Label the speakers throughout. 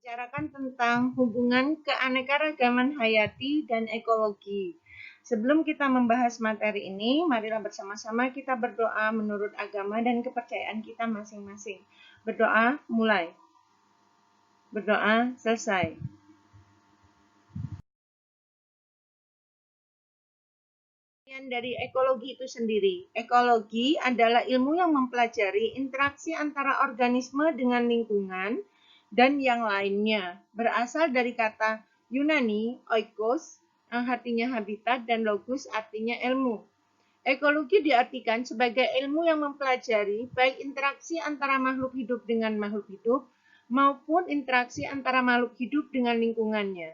Speaker 1: Bicarakan tentang hubungan keanekaragaman hayati dan ekologi. Sebelum kita membahas materi ini, marilah bersama-sama kita berdoa menurut agama dan kepercayaan kita masing-masing. Berdoa mulai. Berdoa selesai. Dari ekologi itu sendiri. Ekologi adalah ilmu yang mempelajari interaksi antara organisme dengan lingkungan dan yang lainnya. Berasal dari kata Yunani oikos yang artinya habitat dan logos artinya ilmu. Ekologi diartikan sebagai ilmu yang mempelajari baik interaksi antara makhluk hidup dengan makhluk hidup maupun interaksi antara makhluk hidup dengan lingkungannya.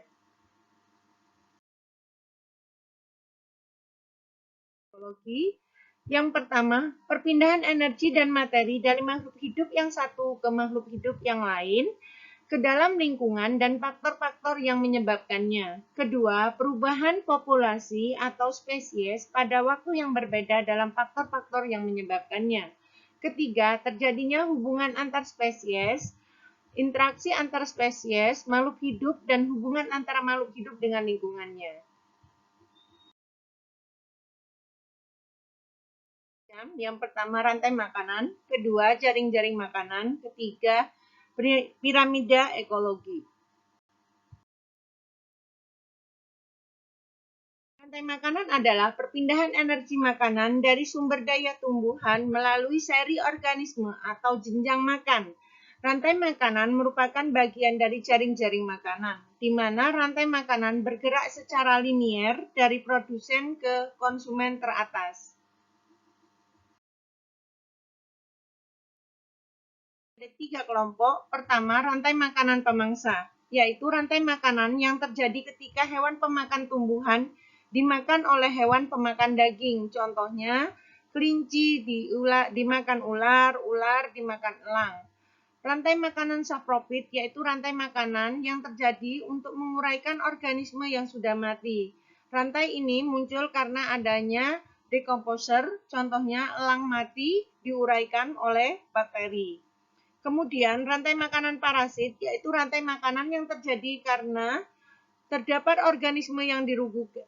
Speaker 1: Ekologi. Yang pertama, perpindahan energi dan materi dari makhluk hidup yang satu ke makhluk hidup yang lain ke dalam lingkungan dan faktor-faktor yang menyebabkannya. Kedua, perubahan populasi atau spesies pada waktu yang berbeda dalam faktor-faktor yang menyebabkannya. Ketiga, terjadinya hubungan antar spesies, interaksi antar spesies, makhluk hidup, dan hubungan antara makhluk hidup dengan lingkungannya. Yang pertama rantai makanan, kedua jaring-jaring makanan, ketiga piramida ekologi. Rantai makanan adalah perpindahan energi makanan dari sumber daya tumbuhan melalui seri organisme atau jenjang makan. Rantai makanan merupakan bagian dari jaring-jaring makanan, di mana rantai makanan bergerak secara linier dari produsen ke konsumen teratas. Ada 3 kelompok. Pertama, rantai makanan pemangsa, yaitu rantai makanan yang terjadi ketika hewan pemakan tumbuhan dimakan oleh hewan pemakan daging. Contohnya, kelinci dimakan ular, ular dimakan elang. Rantai makanan saprofit, yaitu rantai makanan yang terjadi untuk menguraikan organisme yang sudah mati. Rantai ini muncul karena adanya decomposer, contohnya elang mati diuraikan oleh bakteri. Kemudian rantai makanan parasit, yaitu rantai makanan yang terjadi karena terdapat organisme yang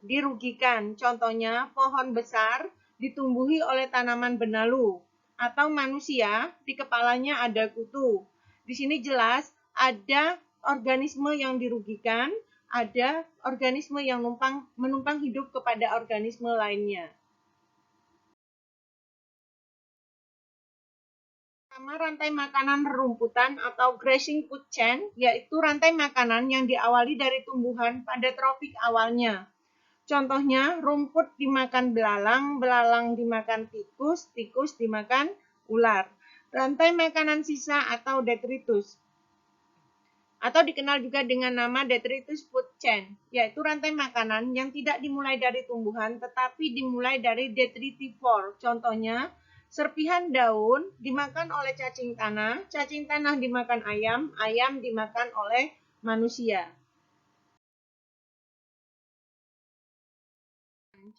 Speaker 1: dirugikan. Contohnya pohon besar ditumbuhi oleh tanaman benalu atau manusia di kepalanya ada kutu. Di sini jelas ada organisme yang dirugikan, ada organisme yang menumpang hidup kepada organisme lainnya. Pertama, rantai makanan rerumputan atau grazing food chain, yaitu rantai makanan yang diawali dari tumbuhan pada tropik awalnya. Contohnya, rumput dimakan belalang, belalang dimakan tikus, tikus dimakan ular. Rantai makanan sisa atau detritus, atau dikenal juga dengan nama detritus food chain, yaitu rantai makanan yang tidak dimulai dari tumbuhan, tetapi dimulai dari detritivore. Contohnya, serpihan daun dimakan oleh cacing tanah dimakan ayam, ayam dimakan oleh manusia.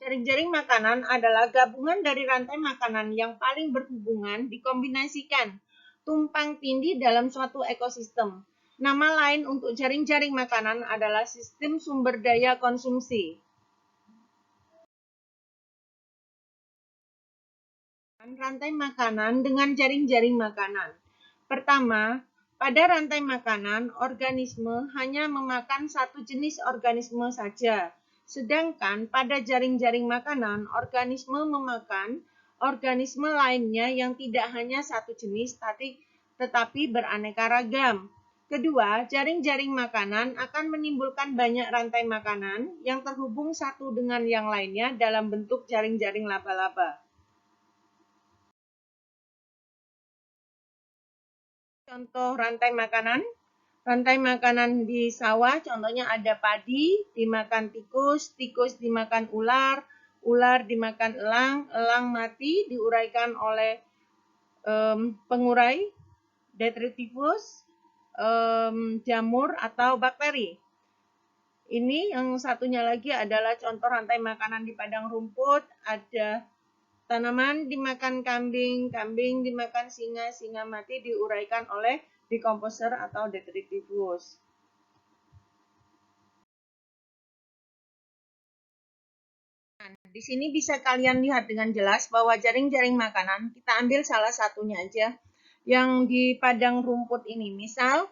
Speaker 1: Jaring-jaring makanan adalah gabungan dari rantai makanan yang paling berhubungan dikombinasikan tumpang tindih dalam suatu ekosistem. Nama lain untuk jaring-jaring makanan adalah sistem sumber daya konsumsi. Rantai makanan dengan jaring-jaring makanan. Pertama, pada rantai makanan, organisme hanya memakan satu jenis organisme saja. Sedangkan pada jaring-jaring makanan, organisme memakan organisme lainnya yang tidak hanya satu jenis, tetapi beraneka ragam. Kedua, jaring-jaring makanan akan menimbulkan banyak rantai makanan yang terhubung satu dengan yang lainnya dalam bentuk jaring-jaring laba-laba. Contoh rantai makanan di sawah, contohnya ada padi dimakan tikus, tikus dimakan ular, ular dimakan elang, elang mati diuraikan oleh pengurai detritivus, jamur atau bakteri. Ini yang satunya lagi adalah contoh rantai makanan di padang rumput, ada tanaman dimakan kambing, kambing dimakan singa, singa mati diuraikan oleh decomposer atau detritivus. Di sini bisa kalian lihat dengan jelas bahwa jaring-jaring makanan, kita ambil salah satunya aja, yang di padang rumput ini. Misal,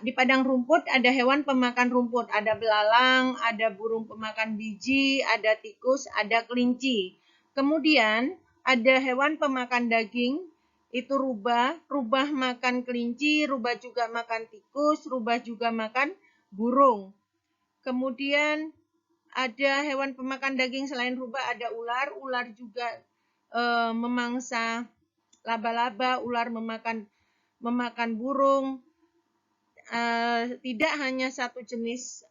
Speaker 1: di padang rumput ada hewan pemakan rumput, ada belalang, ada burung pemakan biji, ada tikus, ada kelinci. Kemudian, ada hewan pemakan daging, itu rubah, rubah makan kelinci, rubah juga makan tikus, rubah juga makan burung. Kemudian ada hewan pemakan daging selain rubah, ada ular. Ular juga memangsa laba-laba, ular memakan burung. Tidak hanya satu jenis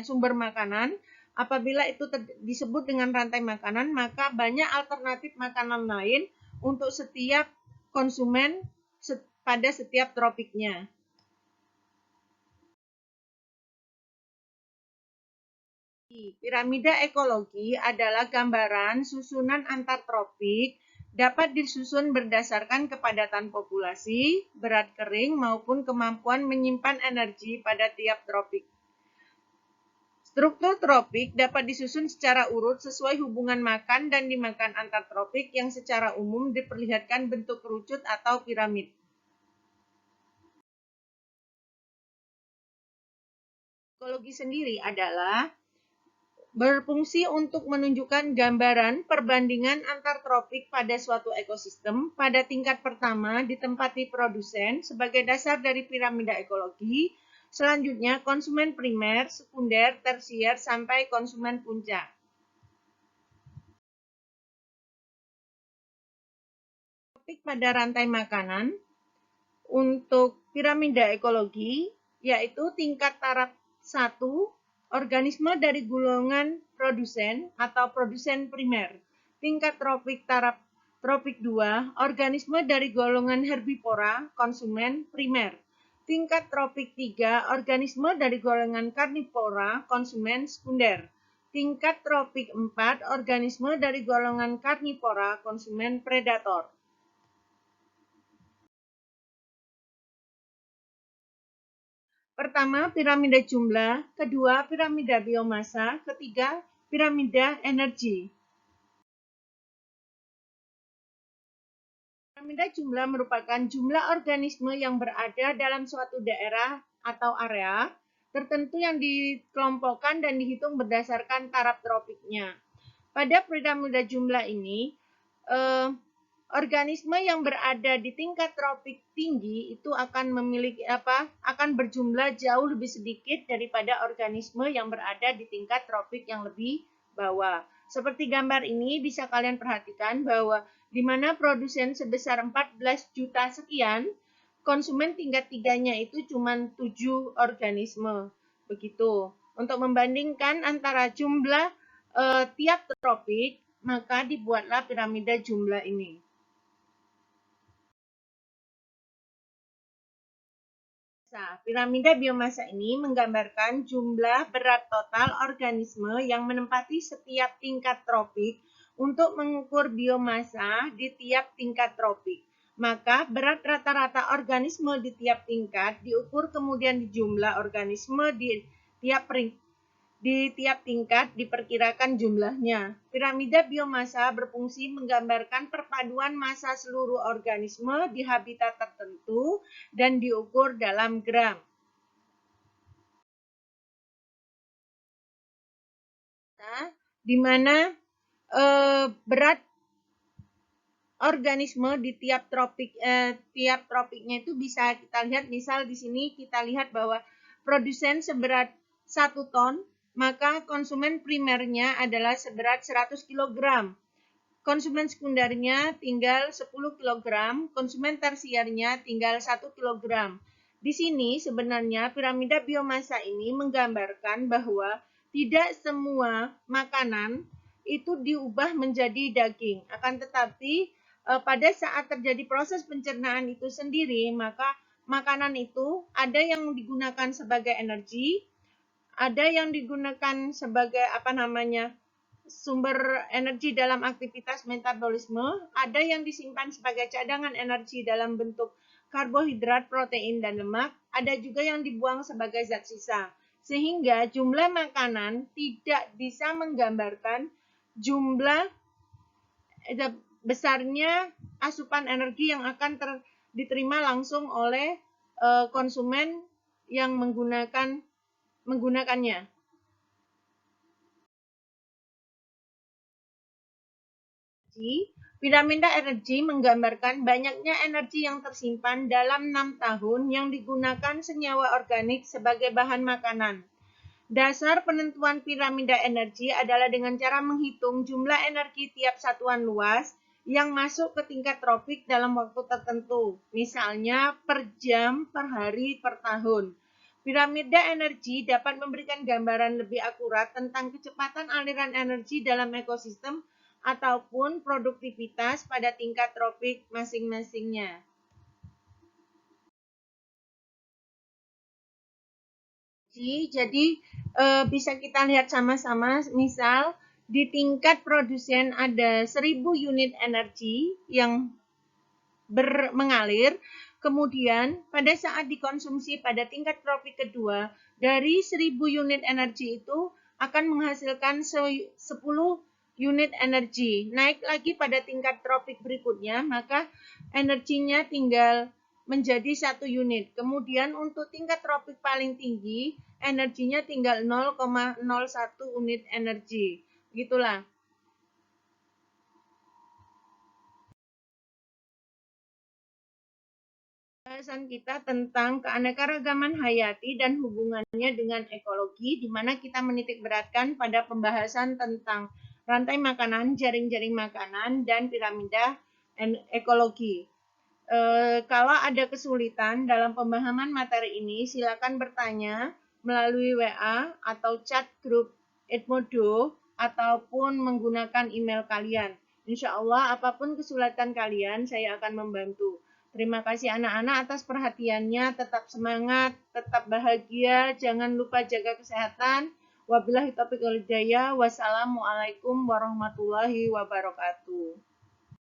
Speaker 1: sumber makanan. Apabila itu disebut dengan rantai makanan, maka banyak alternatif makanan lain untuk setiap konsumen pada setiap tropiknya. Piramida ekologi adalah gambaran susunan antar tropik, dapat disusun berdasarkan kepadatan populasi, berat kering, maupun kemampuan menyimpan energi pada tiap tropik. Struktur tropik dapat disusun secara urut sesuai hubungan makan dan dimakan antar tropik yang secara umum diperlihatkan bentuk kerucut atau piramid. Ekologi sendiri adalah berfungsi untuk menunjukkan gambaran perbandingan antar tropik pada suatu ekosistem. Pada tingkat pertama ditempati produsen sebagai dasar dari piramida ekologi, selanjutnya konsumen primer, sekunder, tersier, sampai konsumen puncak. Tropik pada rantai makanan untuk piramida ekologi yaitu tingkat taraf 1, organisme dari golongan produsen atau produsen primer. Tingkat tropik taraf tropik 2, organisme dari golongan herbivora, konsumen primer. Tingkat tropik 3, organisme dari golongan karnivora, konsumen sekunder. Tingkat tropik 4, organisme dari golongan karnivora, konsumen predator. Pertama, piramida jumlah. Kedua, piramida biomasa. Ketiga, piramida energi. Piramida jumlah merupakan jumlah organisme yang berada dalam suatu daerah atau area tertentu yang dikelompokkan dan dihitung berdasarkan taraf tropiknya. Pada piramida jumlah ini, organisme yang berada di tingkat tropik tinggi itu akan berjumlah jauh lebih sedikit daripada organisme yang berada di tingkat tropik yang lebih bawah. Seperti gambar ini bisa kalian perhatikan bahwa di mana produsen sebesar 14 juta sekian, konsumen tingkat tiganya itu cuma 7 organisme. Begitu. Untuk membandingkan antara jumlah tiap tropik, maka dibuatlah piramida jumlah ini. Piramida biomasa ini menggambarkan jumlah berat total organisme yang menempati setiap tingkat tropik untuk mengukur biomasa di tiap tingkat tropik. Maka berat rata-rata organisme di tiap tingkat diukur kemudian di jumlah organisme di tiap tingkat diperkirakan jumlahnya. Piramida biomasa berfungsi menggambarkan perpaduan massa seluruh organisme di habitat tertentu dan diukur dalam gram. Di mana berat organisme di tiap tropiknya itu bisa kita lihat. Misal di sini kita lihat bahwa produsen seberat 1 ton, maka konsumen primernya adalah seberat 100 kg. Konsumen sekundernya tinggal 10 kg, konsumen tersiernya tinggal 1 kg. Di sini sebenarnya piramida biomasa ini menggambarkan bahwa tidak semua makanan itu diubah menjadi daging. Akan tetapi pada saat terjadi proses pencernaan itu sendiri, maka makanan itu ada yang digunakan sebagai energi, ada yang digunakan sebagai sumber energi dalam aktivitas metabolisme, ada yang disimpan sebagai cadangan energi dalam bentuk karbohidrat, protein, dan lemak, ada juga yang dibuang sebagai zat sisa. Sehingga jumlah makanan tidak bisa menggambarkan jumlah besarnya asupan energi yang akan diterima langsung oleh konsumen yang menggunakannya. Piramida energi menggambarkan banyaknya energi yang tersimpan dalam 6 tahun yang digunakan senyawa organik sebagai bahan makanan. Dasar penentuan piramida energi adalah dengan cara menghitung jumlah energi tiap satuan luas yang masuk ke tingkat tropik dalam waktu tertentu, misalnya per jam, per hari, per tahun. Piramida energi dapat memberikan gambaran lebih akurat tentang kecepatan aliran energi dalam ekosistem ataupun produktivitas pada tingkat tropik masing-masingnya. Jadi bisa kita lihat sama-sama, misal di tingkat produsen ada 1000 unit energi yang mengalir, kemudian pada saat dikonsumsi pada tingkat tropik kedua, dari 1000 unit energi itu akan menghasilkan 10 unit energi. Naik lagi pada tingkat tropik berikutnya, maka energinya tinggal menjadi 1 unit. Kemudian untuk tingkat tropik paling tinggi, energinya tinggal 0,01 unit energi. Begitulah. Bahasan kita tentang keanekaragaman hayati dan hubungannya dengan ekologi, di mana kita menitikberatkan pada pembahasan tentang rantai makanan, jaring-jaring makanan, dan piramida ekologi. Kalau ada kesulitan dalam pemahaman materi ini, silakan bertanya melalui WA atau chat grup Edmodo ataupun menggunakan email kalian. Insya Allah, apapun kesulitan kalian, saya akan membantu. Terima kasih anak-anak atas perhatiannya. Tetap semangat, tetap bahagia, jangan lupa jaga kesehatan. Wabillahi taufiq wal hidayah. Wassalamualaikum warahmatullahi wabarakatuh.